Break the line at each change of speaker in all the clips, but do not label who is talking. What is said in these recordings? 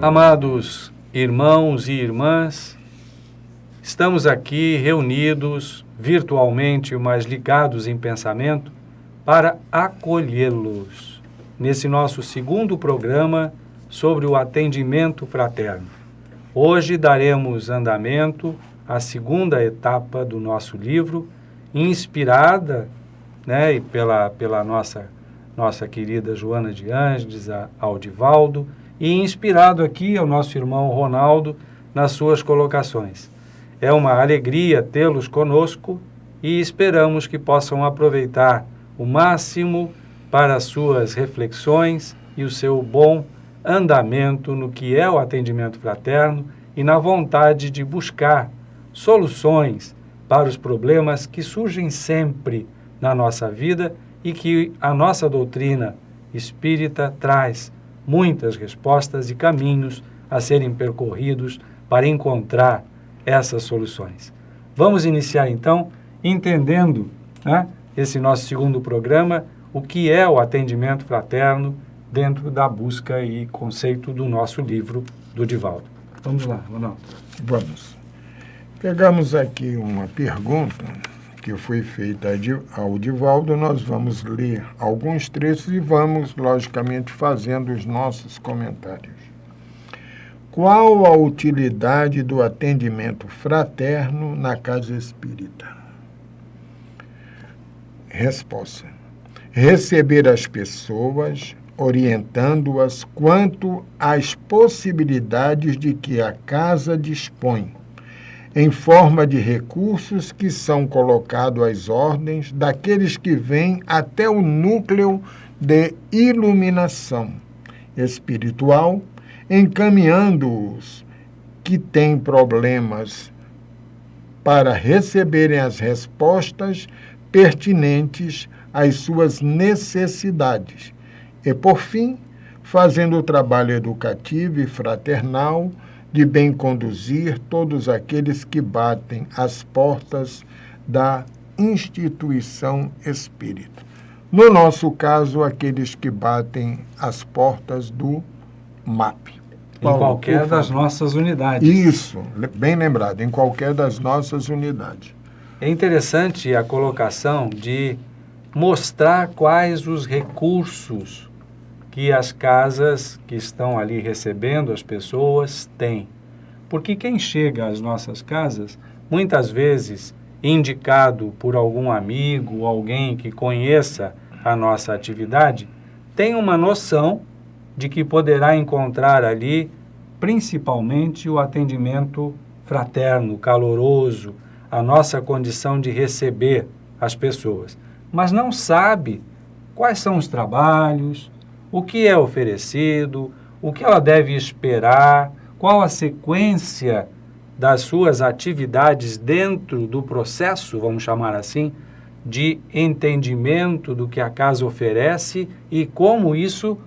Amados irmãos e irmãs, estamos aqui reunidos virtualmente, mas ligados em pensamento, para acolhê-los nesse nosso segundo programa sobre o atendimento fraterno. Hoje daremos andamento à segunda etapa do nosso livro, inspirada pela nossa querida Joana de Ângeles, ao Divaldo, e inspirado aqui ao nosso irmão Ronaldo nas suas colocações. É uma alegria tê-los conosco e esperamos que possam aproveitar o máximo para as suas reflexões e o seu bom andamento no que é o atendimento fraterno e na vontade de buscar soluções para os problemas que surgem sempre na nossa vida e que a nossa doutrina espírita traz muitas respostas e caminhos a serem percorridos para encontrar essas soluções. Vamos iniciar então entendendo, esse nosso segundo programa, o que é o atendimento fraterno dentro da busca e conceito do nosso livro do Divaldo. Vamos lá, Ronaldo.
Vamos. Pegamos aqui uma pergunta que foi feita ao Divaldo. Nós vamos ler alguns trechos e vamos, logicamente, fazendo os nossos comentários. Qual a utilidade do atendimento fraterno na casa espírita? Resposta: receber as pessoas, orientando-as quanto às possibilidades de que a casa dispõe, em forma de recursos que são colocados às ordens daqueles que vêm até o núcleo de iluminação espiritual, encaminhando-os que têm problemas para receberem as respostas pertinentes às suas necessidades e, por fim, fazendo o trabalho educativo e fraternal de bem conduzir todos aqueles que batem as portas da instituição espírita. No nosso caso, aqueles que batem as portas do MAP.
Em qualquer das nossas unidades.
Isso, bem lembrado, em qualquer das nossas unidades.
É interessante a colocação de mostrar quais os recursos que as casas que estão ali recebendo as pessoas têm. Porque quem chega às nossas casas, muitas vezes indicado por algum amigo, alguém que conheça a nossa atividade, tem uma noção de que poderá encontrar ali principalmente o atendimento fraterno, caloroso, a nossa condição de receber as pessoas, mas não sabe quais são os trabalhos, o que é oferecido, o que ela deve esperar, qual a sequência das suas atividades dentro do processo, vamos chamar assim, de entendimento do que a casa oferece e como isso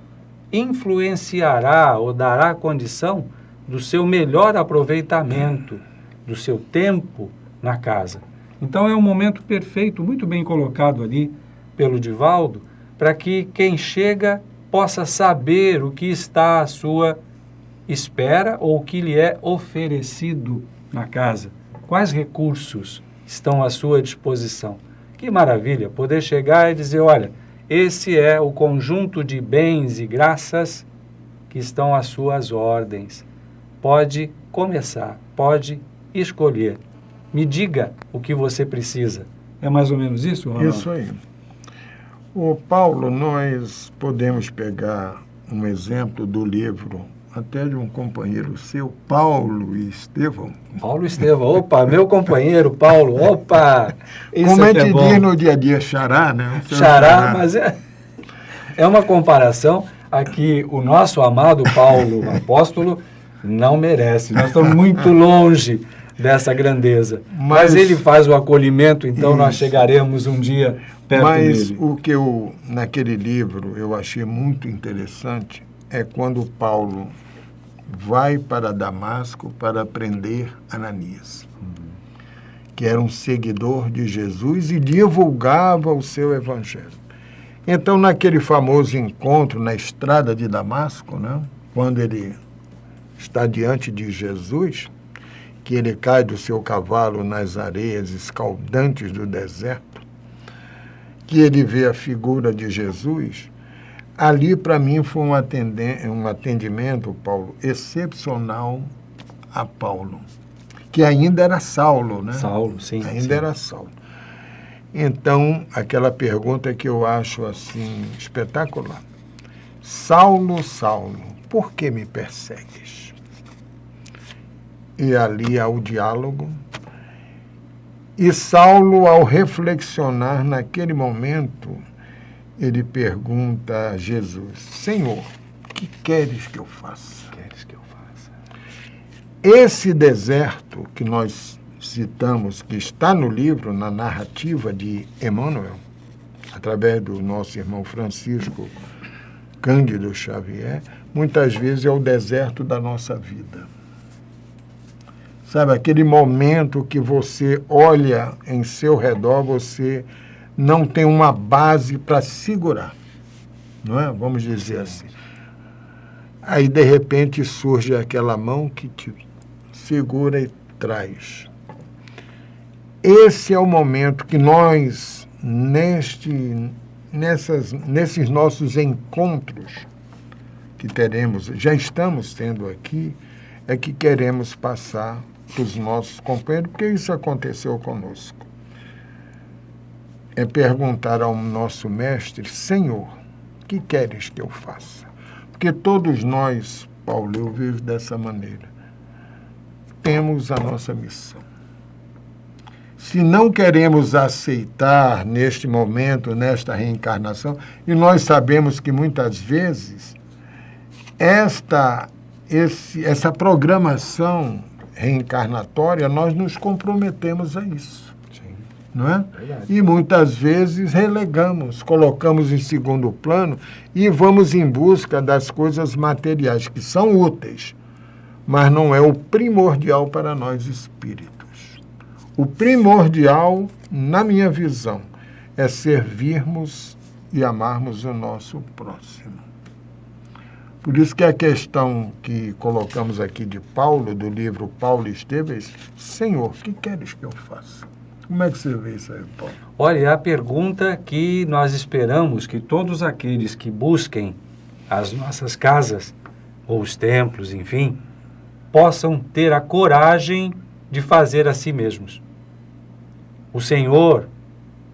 influenciará ou dará condição do seu melhor aproveitamento, do seu tempo na casa. Então é um momento perfeito, muito bem colocado ali pelo Divaldo, para que quem chega possa saber o que está à sua espera ou o que lhe é oferecido na casa. Quais recursos estão à sua disposição. Que maravilha poder chegar e dizer, olha, esse é o conjunto de bens e graças que estão às suas ordens. Pode começar, pode escolher. Me diga o que você precisa. É mais ou menos isso, Ronaldo?
Isso aí. O Paulo, nós podemos pegar um exemplo do livro, até de um companheiro seu, Paulo Estevão.
Paulo Estevão, opa, meu companheiro Paulo, opa!
Como a gente diz no dia a dia, xará, né?
Xará, mas é uma comparação a que o nosso amado Paulo, apóstolo, não merece. Nós estamos muito longe dessa grandeza. Mas ele faz o acolhimento, então nós chegaremos um dia perto dele.
Mas o que eu, naquele livro, eu achei muito interessante é quando Paulo vai para Damasco para prender Ananias, que era um seguidor de Jesus e divulgava o seu evangelho. Então, naquele famoso encontro na estrada de Damasco, né, quando ele está diante de Jesus, que ele cai do seu cavalo nas areias escaldantes do deserto, que ele vê a figura de Jesus, ali para mim foi um atendimento, Paulo, excepcional a Paulo, que ainda era Saulo, né?
Saulo, sim.
Ainda era Saulo. Então, aquela pergunta que eu acho assim espetacular. Saulo, Saulo, por que me persegues? E ali há o diálogo. E Saulo, ao reflexionar naquele momento, ele pergunta a Jesus: Senhor, o que queres que eu faça?
Queres que eu faça?
Esse deserto que nós citamos, que está no livro, na narrativa de Emmanuel, através do nosso irmão Francisco Cândido Xavier, muitas vezes é o deserto da nossa vida. Sabe, aquele momento que você olha em seu redor, você não tem uma base para segurar, não é? Vamos dizer assim. Aí, de repente, surge aquela mão que te segura e traz. Esse é o momento que nós, nesses nossos encontros que teremos, já estamos tendo aqui, é que queremos passar para os nossos companheiros, porque isso aconteceu conosco. É perguntar ao nosso mestre: Senhor, o que queres que eu faça? Porque todos nós, Paulo, eu vejo dessa maneira, temos a nossa missão. Se não queremos aceitar neste momento, nesta reencarnação, e nós sabemos que muitas vezes essa programação reencarnatória, nós nos comprometemos a isso.
Sim.
Não é?
Verdade.
E muitas vezes relegamos, colocamos em segundo plano e vamos em busca das coisas materiais, que são úteis, mas não é o primordial para nós espíritos. O primordial, na minha visão, é servirmos e amarmos o nosso próximo. Por isso que a questão que colocamos aqui de Paulo, do livro Paulo Esteves, Senhor, o que queres que eu faça? Como é que você vê isso aí, Paulo?
Olha, é a pergunta que nós esperamos que todos aqueles que busquem as nossas casas, ou os templos, enfim, possam ter a coragem de fazer a si mesmos. O Senhor,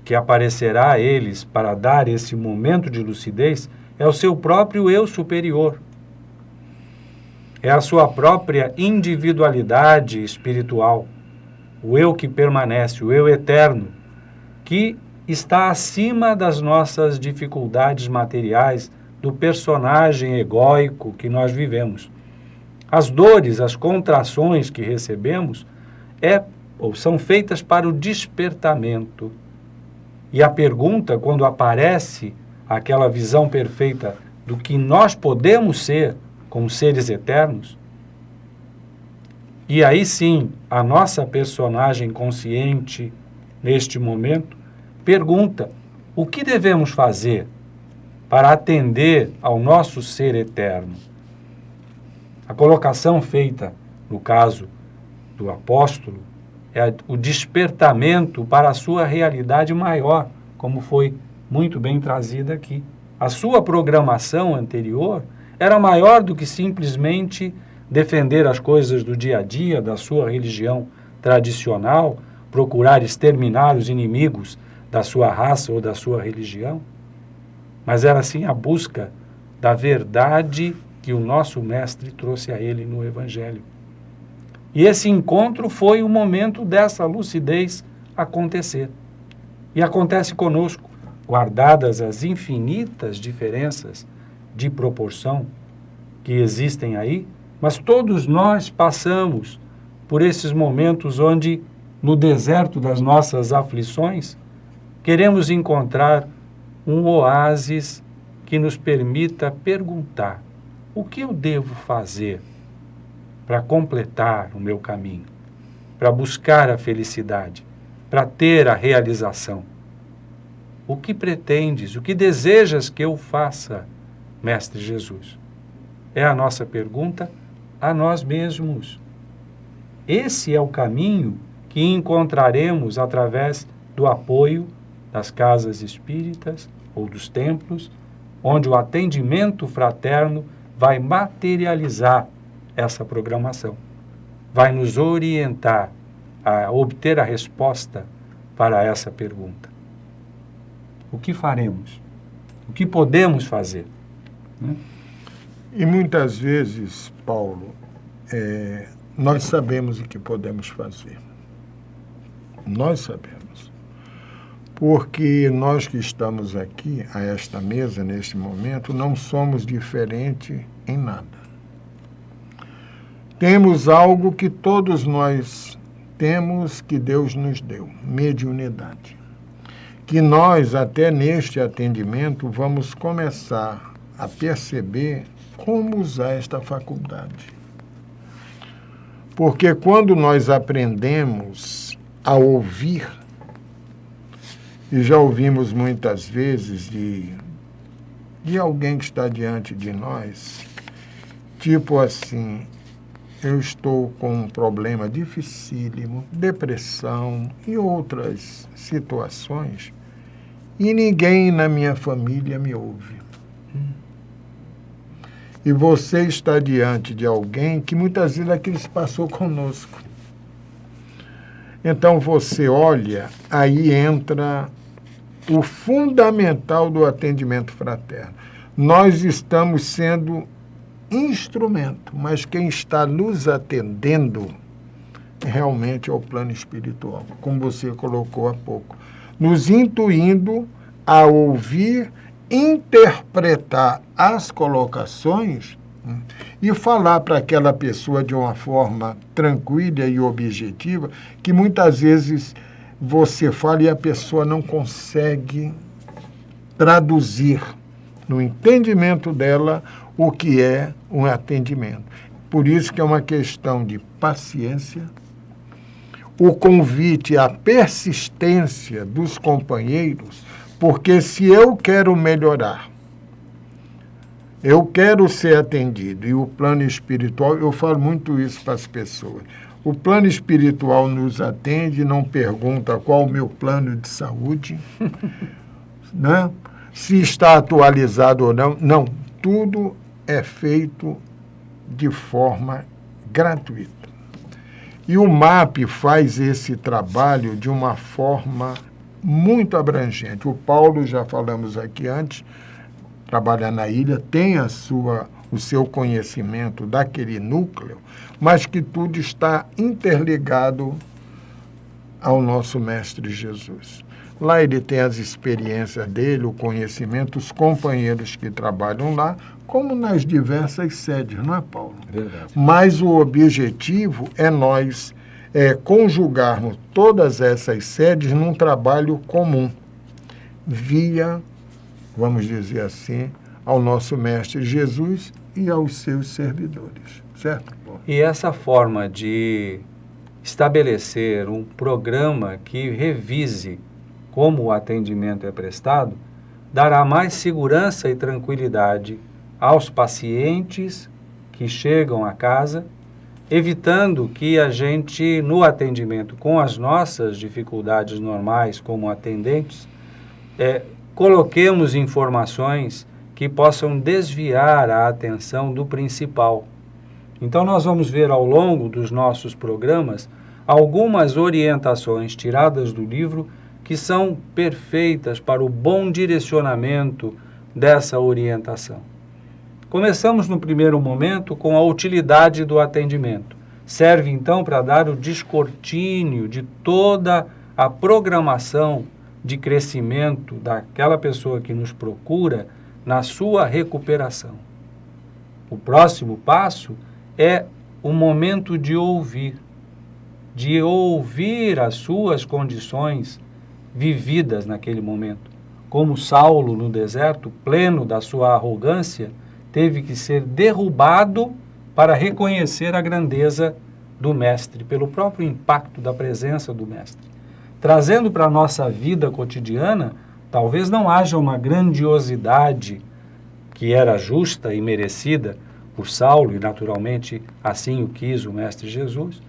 que aparecerá a eles para dar esse momento de lucidez, é o seu próprio eu superior. É a sua própria individualidade espiritual, o eu que permanece, o eu eterno, que está acima das nossas dificuldades materiais, do personagem egóico que nós vivemos. As dores, as contrações que recebemos são feitas para o despertamento. E a pergunta, quando aparece aquela visão perfeita do que nós podemos ser como seres eternos, e aí sim, a nossa personagem consciente, neste momento, pergunta: o que devemos fazer para atender ao nosso ser eterno? A colocação feita, no caso do apóstolo, é o despertamento para a sua realidade maior, como foi muito bem trazida aqui. A sua programação anterior era maior do que simplesmente defender as coisas do dia a dia, da sua religião tradicional, procurar exterminar os inimigos da sua raça ou da sua religião. Mas era sim a busca da verdade que o nosso mestre trouxe a ele no Evangelho. E esse encontro foi o momento dessa lucidez acontecer. E acontece conosco, guardadas as infinitas diferenças de proporção que existem aí, mas todos nós passamos por esses momentos onde, no deserto das nossas aflições, queremos encontrar um oásis que nos permita perguntar: o que eu devo fazer para completar o meu caminho, para buscar a felicidade, para ter a realização? O que pretendes, o que desejas que eu faça, Mestre Jesus? É a nossa pergunta a nós mesmos. Esse é o caminho que encontraremos através do apoio das casas espíritas ou dos templos, onde o atendimento fraterno vai materializar essa programação, vai nos orientar a obter a resposta para essa pergunta. O que faremos? O que podemos fazer? Né?
E muitas vezes, Paulo, nós sabemos o que podemos fazer. Nós sabemos. Porque nós que estamos aqui, a esta mesa, neste momento, não somos diferentes em nada. Temos algo que todos nós temos, que Deus nos deu, mediunidade. Que nós, até neste atendimento, vamos começar a perceber como usar esta faculdade. Porque quando nós aprendemos a ouvir, e já ouvimos muitas vezes de alguém que está diante de nós, tipo assim, eu estou com um problema dificílimo, depressão e outras situações, e ninguém na minha família me ouve. E você está diante de alguém que muitas vezes aquilo se passou conosco. Então você olha, aí entra o fundamental do atendimento fraterno. Nós estamos sendo instrumento, mas quem está nos atendendo realmente é o plano espiritual, como você colocou há pouco, nos intuindo a ouvir, interpretar as colocações e falar para aquela pessoa de uma forma tranquila e objetiva, que muitas vezes você fala e a pessoa não consegue traduzir no entendimento dela o que é um atendimento. Por isso que é uma questão de paciência, o convite à persistência dos companheiros, porque se eu quero melhorar, eu quero ser atendido, e o plano espiritual, eu falo muito isso para as pessoas, o plano espiritual nos atende, não pergunta qual o meu plano de saúde, né? Se está atualizado ou não. Não, tudo é feito de forma gratuita. E o MAP faz esse trabalho de uma forma muito abrangente. O Paulo, já falamos aqui antes, trabalha na ilha, tem o seu conhecimento daquele núcleo, mas que tudo está interligado ao nosso Mestre Jesus. Lá ele tem as experiências dele, o conhecimento, os companheiros que trabalham lá, como nas diversas sedes, não é, Paulo?
Verdade.
Mas o objetivo é nós conjugarmos todas essas sedes num trabalho comum, via, vamos dizer assim, ao nosso Mestre Jesus e aos seus servidores, certo, Paulo?
E essa forma de estabelecer um programa que revise como o atendimento é prestado, dará mais segurança e tranquilidade aos pacientes que chegam à casa, evitando que a gente, no atendimento, com as nossas dificuldades normais como atendentes, coloquemos informações que possam desviar a atenção do principal. Então, nós vamos ver ao longo dos nossos programas algumas orientações tiradas do livro que são perfeitas para o bom direcionamento dessa orientação. Começamos no primeiro momento com a utilidade do atendimento. Serve então para dar o descortínio de toda a programação de crescimento daquela pessoa que nos procura na sua recuperação. O próximo passo é o momento de ouvir as suas condições vividas naquele momento. Como Saulo no deserto, pleno da sua arrogância, teve que ser derrubado para reconhecer a grandeza do Mestre, pelo próprio impacto da presença do Mestre. Trazendo para a nossa vida cotidiana, talvez não haja uma grandiosidade que era justa e merecida, por Saulo, e naturalmente assim o quis o Mestre Jesus,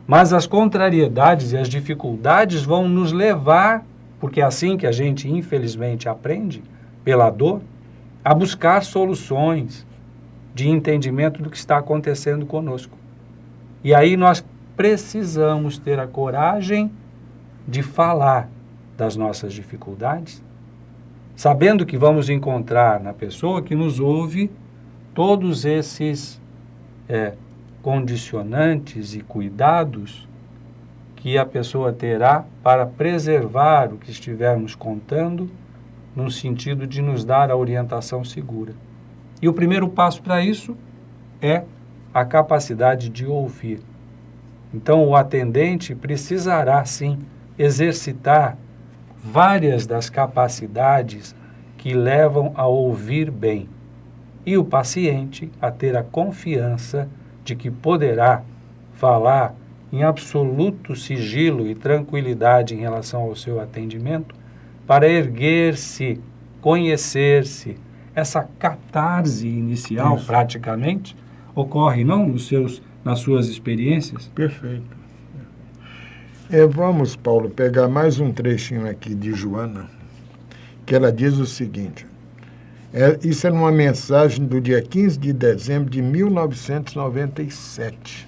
mas as contrariedades e as dificuldades vão nos levar, porque é assim que a gente infelizmente aprende, pela dor, a buscar soluções de entendimento do que está acontecendo conosco. E aí nós precisamos ter a coragem de falar das nossas dificuldades, sabendo que vamos encontrar na pessoa que nos ouve todos esses condicionantes e cuidados que a pessoa terá para preservar o que estivermos contando, no sentido de nos dar a orientação segura. E o primeiro passo para isso é a capacidade de ouvir. Então, o atendente precisará, sim, exercitar várias das capacidades que levam a ouvir bem, e o paciente a ter a confiança de que poderá falar em absoluto sigilo e tranquilidade em relação ao seu atendimento, para erguer-se, conhecer-se. Essa catarse inicial, praticamente, ocorre, não, nas suas experiências?
Perfeito. Vamos, Paulo, pegar mais um trechinho aqui de Joana, que ela diz o seguinte, isso é numa mensagem do dia 15 de dezembro de 1997.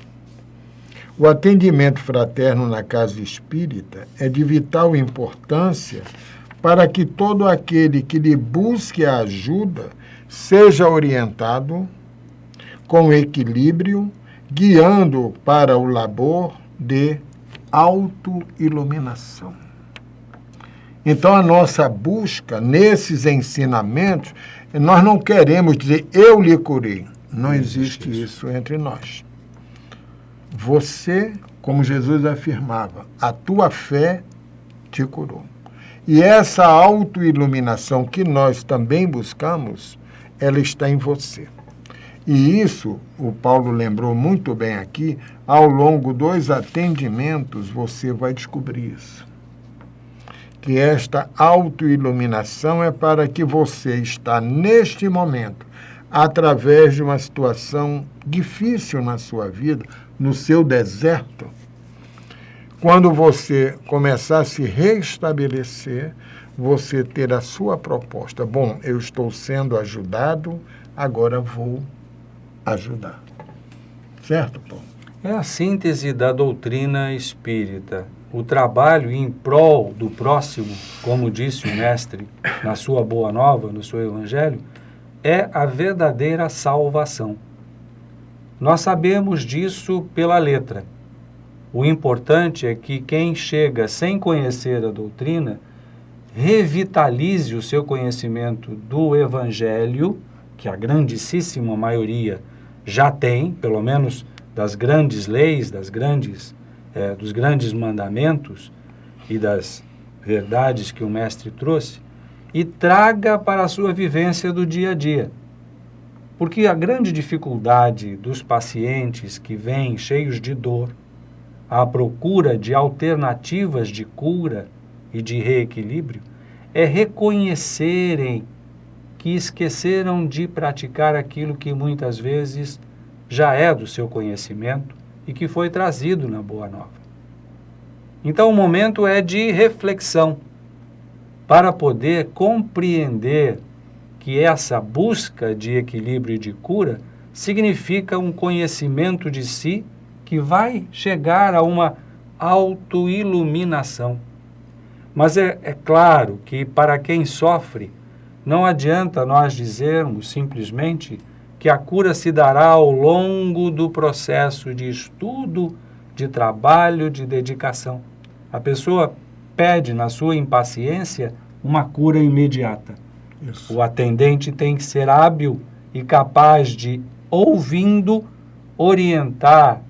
O atendimento fraterno na casa espírita é de vital importância para que todo aquele que lhe busque a ajuda seja orientado com equilíbrio, guiando para o labor de autoiluminação. Então, a nossa busca nesses ensinamentos, nós não queremos dizer, eu lhe curei. Não existe isso entre nós. Você, como Jesus afirmava, a tua fé te curou. E essa autoiluminação que nós também buscamos, ela está em você. E isso, o Paulo lembrou muito bem aqui, ao longo dos atendimentos você vai descobrir isso. Que esta autoiluminação é para que você está neste momento, através de uma situação difícil na sua vida, no seu deserto, quando você começar a se restabelecer, você ter a sua proposta. Bom, eu estou sendo ajudado, agora vou ajudar. Certo, Paulo?
É a síntese da doutrina espírita. O trabalho em prol do próximo, como disse o Mestre na sua Boa Nova, no seu Evangelho, é a verdadeira salvação. Nós sabemos disso pela letra. O importante é que quem chega sem conhecer a doutrina revitalize o seu conhecimento do Evangelho, que a grandíssima maioria já tem, pelo menos das grandes leis, dos grandes mandamentos e das verdades que o Mestre trouxe, e traga para a sua vivência do dia a dia. Porque a grande dificuldade dos pacientes que vêm cheios de dor, à procura de alternativas de cura e de reequilíbrio, é reconhecerem que esqueceram de praticar aquilo que muitas vezes já é do seu conhecimento e que foi trazido na Boa Nova. Então o momento é de reflexão, para poder compreender que essa busca de equilíbrio e de cura significa um conhecimento de si que vai chegar a uma autoiluminação. Mas é claro que para quem sofre, não adianta nós dizermos simplesmente que a cura se dará ao longo do processo de estudo, de trabalho, de dedicação. A pessoa pede, na sua impaciência, uma cura imediata.
Isso.
O atendente tem que ser hábil e capaz de, ouvindo, orientar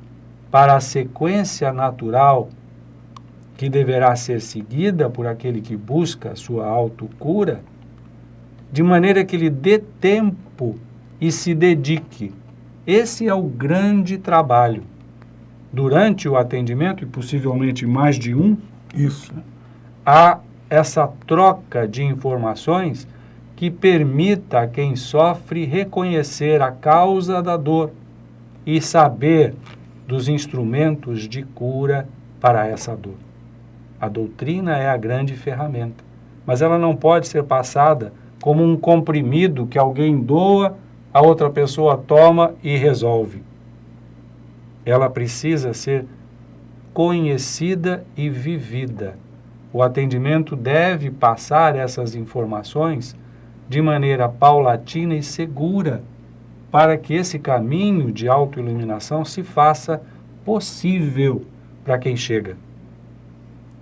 para a sequência natural que deverá ser seguida por aquele que busca a sua autocura, de maneira que lhe dê tempo e se dedique. Esse é o grande trabalho. Durante o atendimento, e possivelmente mais de um,
Isso.
há essa troca de informações que permita a quem sofre reconhecer a causa da dor e saber dos instrumentos de cura para essa dor. A doutrina é a grande ferramenta, mas ela não pode ser passada como um comprimido que alguém doa, a outra pessoa toma e resolve. Ela precisa ser conhecida e vivida. O atendimento deve passar essas informações de maneira paulatina e segura, para que esse caminho de autoiluminação se faça possível para quem chega.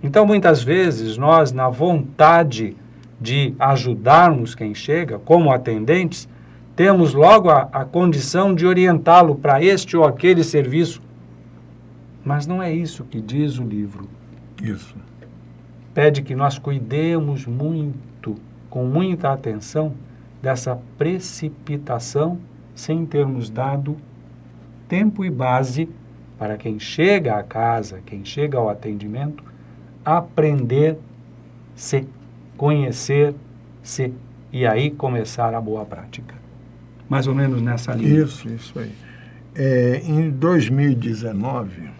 Então, muitas vezes, nós, na vontade de ajudarmos quem chega, como atendentes, temos logo a condição de orientá-lo para este ou aquele serviço. Mas não é isso que diz o livro.
Isso.
Pede que nós cuidemos muito, com muita atenção, dessa precipitação, sem termos dado tempo e base para quem chega à casa, quem chega ao atendimento, aprender-se, conhecer-se e aí começar a boa prática. Mais ou menos nessa linha.
Isso aí. Em 2019,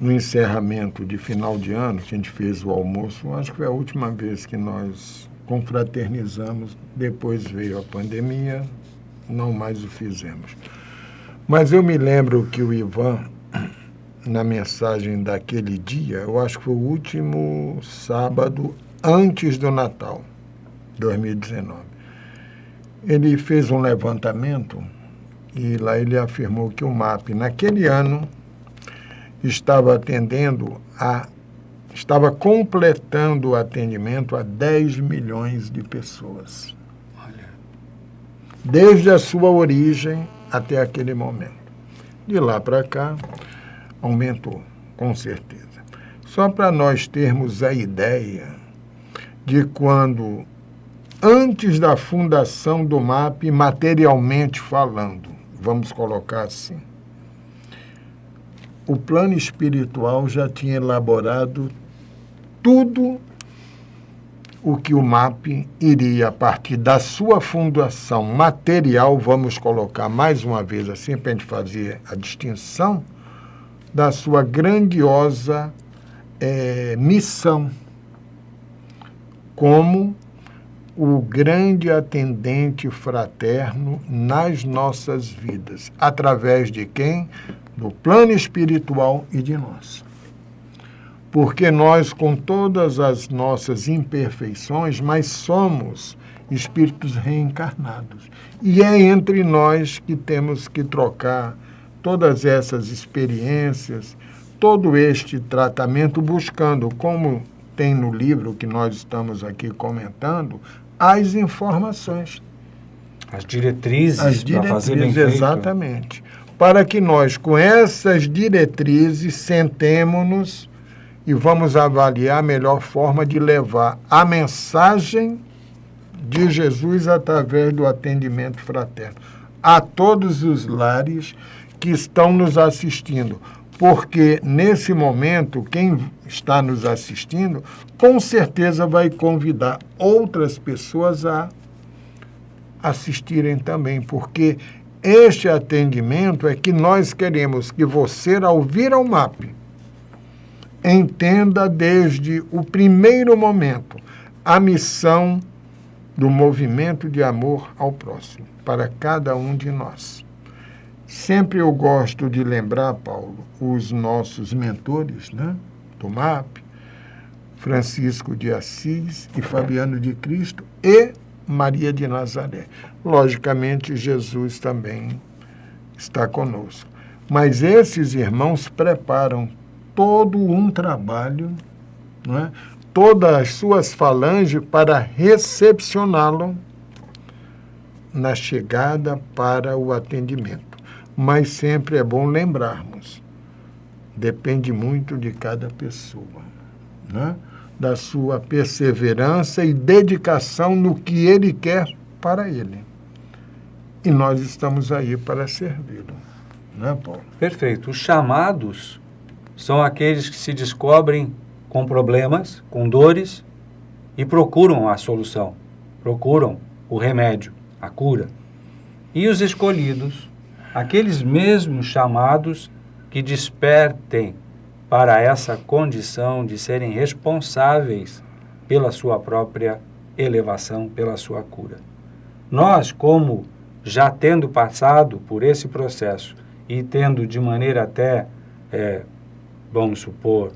no encerramento de final de ano, que a gente fez o almoço, acho que foi a última vez que nós confraternizamos, depois veio a pandemia, não mais o fizemos. Mas eu me lembro que o Ivan, na mensagem daquele dia, eu acho que foi o último sábado antes do Natal, 2019, ele fez um levantamento e lá ele afirmou que o MAP, naquele ano, estava completando o atendimento a 10 milhões de pessoas.
Olha.
Desde a sua origem até aquele momento. De lá para cá, aumentou, com certeza. Só para nós termos a ideia de quando, antes da fundação do MAP, materialmente falando, vamos colocar assim, o plano espiritual já tinha elaborado tudo o que o MAP iria, a partir da sua fundação material, vamos colocar mais uma vez assim, para a gente fazer a distinção, da sua grandiosa missão, como o grande atendente fraterno nas nossas vidas, através de quem? Do plano espiritual e de nós. Porque nós, com todas as nossas imperfeições, mas somos espíritos reencarnados. E é entre nós que temos que trocar todas essas experiências, todo este tratamento, buscando, como tem no livro que nós estamos aqui comentando, as informações.
As diretrizes para fazer bem feito.
Exatamente. Para que nós, com essas diretrizes, sentemo-nos e vamos avaliar a melhor forma de levar a mensagem de Jesus através do atendimento fraterno a todos os lares que estão nos assistindo. Porque, nesse momento, quem está nos assistindo, com certeza vai convidar outras pessoas a assistirem também, porque este atendimento é que nós queremos que você, ao vir ao MAP, entenda desde o primeiro momento a missão do movimento de amor ao próximo, para cada um de nós. Sempre eu gosto de lembrar, Paulo, os nossos mentores, né, do MAP, Francisco de Assis e Fabiano de Cristo e Maria de Nazaré. Logicamente, Jesus também está conosco. Mas esses irmãos preparam todo um trabalho, né, todas as suas falanges para recepcioná-lo na chegada para o atendimento. Mas sempre é bom lembrarmos, depende muito de cada pessoa, né? Da sua perseverança e dedicação no que ele quer para ele. E nós estamos aí para servi-lo, né, Paulo?
Perfeito. Os chamados são aqueles que se descobrem com problemas, com dores, e procuram a solução, procuram o remédio, a cura. E os escolhidos, aqueles mesmos chamados que despertem para essa condição de serem responsáveis pela sua própria elevação, pela sua cura. Nós, como já tendo passado por esse processo e tendo de maneira até, vamos supor,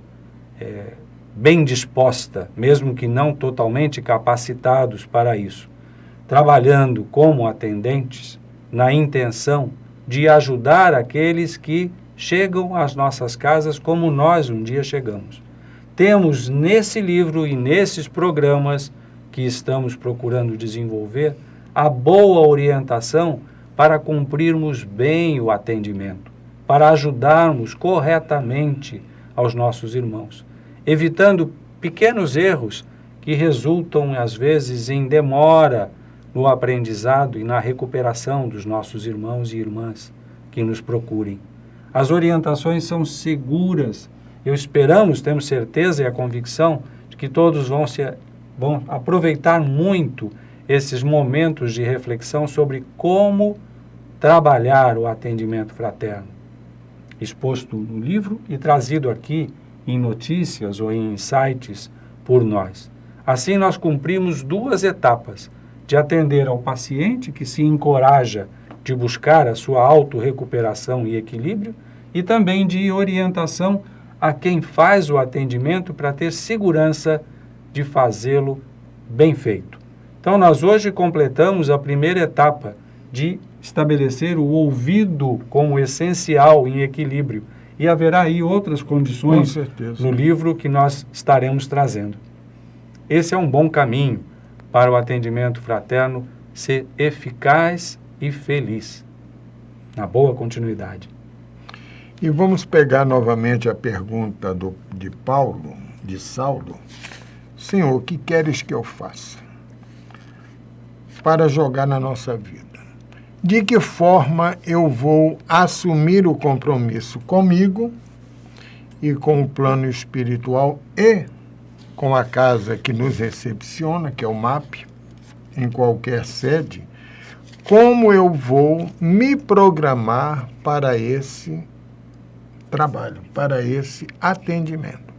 bem disposta, mesmo que não totalmente capacitados para isso, trabalhando como atendentes, na intenção de ajudar aqueles que chegam às nossas casas como nós um dia chegamos. Temos nesse livro e nesses programas que estamos procurando desenvolver a boa orientação para cumprirmos bem o atendimento, para ajudarmos corretamente aos nossos irmãos, evitando pequenos erros que resultam, às vezes, em demora no aprendizado e na recuperação dos nossos irmãos e irmãs que nos procurem. As orientações são seguras. Temos certeza e a convicção de que todos vão aproveitar muito esses momentos de reflexão sobre como trabalhar o atendimento fraterno, exposto no livro e trazido aqui em notícias ou em insights por nós. Assim, nós cumprimos 2 etapas: de atender ao paciente que se encoraja de buscar a sua autorrecuperação e equilíbrio, e também de orientação a quem faz o atendimento para ter segurança de fazê-lo bem feito. Então, nós hoje completamos a primeira etapa de estabelecer o ouvido como essencial em equilíbrio. E haverá aí outras condições no livro que nós estaremos trazendo. Esse é um bom caminho para o atendimento fraterno ser eficaz e feliz, na boa continuidade.
E vamos pegar novamente a pergunta de Paulo, de Saulo. Senhor, o que queres que eu faça para jogar na nossa vida? De que forma eu vou assumir o compromisso comigo e com o plano espiritual e com a casa que nos recepciona, que é o MAP, em qualquer sede? Como eu vou me programar para esse trabalho, para esse atendimento?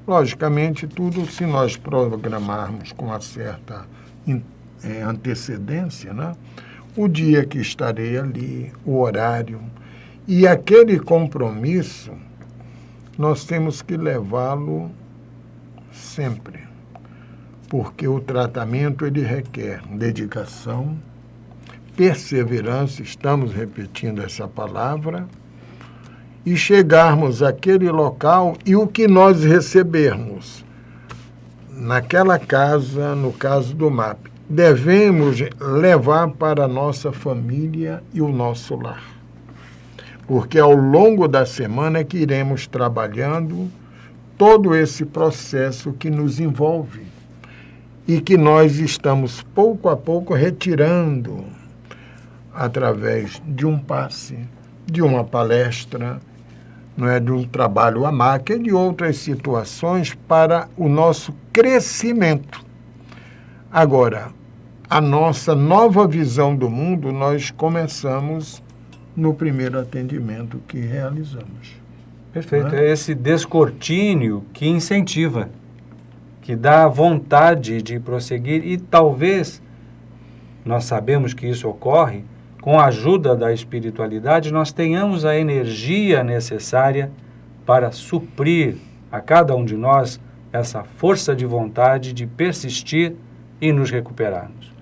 Logicamente, tudo se nós programarmos com uma certa antecedência, né? O dia que estarei ali, o horário, e aquele compromisso, nós temos que levá-lo sempre, porque o tratamento ele requer dedicação, perseverança, estamos repetindo essa palavra, e chegarmos àquele local e o que nós recebermos naquela casa, no caso do MAP, devemos levar para a nossa família e o nosso lar. Porque ao longo da semana que iremos trabalhando todo esse processo que nos envolve e que nós estamos pouco a pouco retirando através de um passe, de uma palestra, não é, de um trabalho à máquina e de outras situações para o nosso crescimento. Agora, a nossa nova visão do mundo nós começamos no primeiro atendimento que realizamos.
Perfeito. É esse descortínio que incentiva, que dá vontade de prosseguir e talvez, nós sabemos que isso ocorre, com a ajuda da espiritualidade, nós tenhamos a energia necessária para suprir a cada um de nós essa força de vontade de persistir e nos recuperarmos.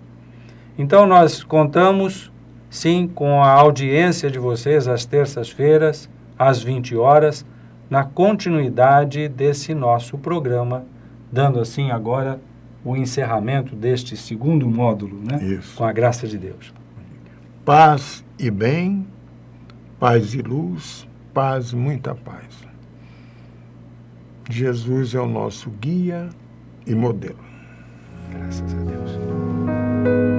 Então, nós contamos, sim, com a audiência de vocês às terças-feiras, às 20 horas, na continuidade desse nosso programa, dando assim agora o encerramento deste segundo módulo, né?
Isso.
Com a graça de Deus.
Paz e bem, paz e luz, paz, muita paz. Jesus é o nosso guia e modelo.
Graças a Deus.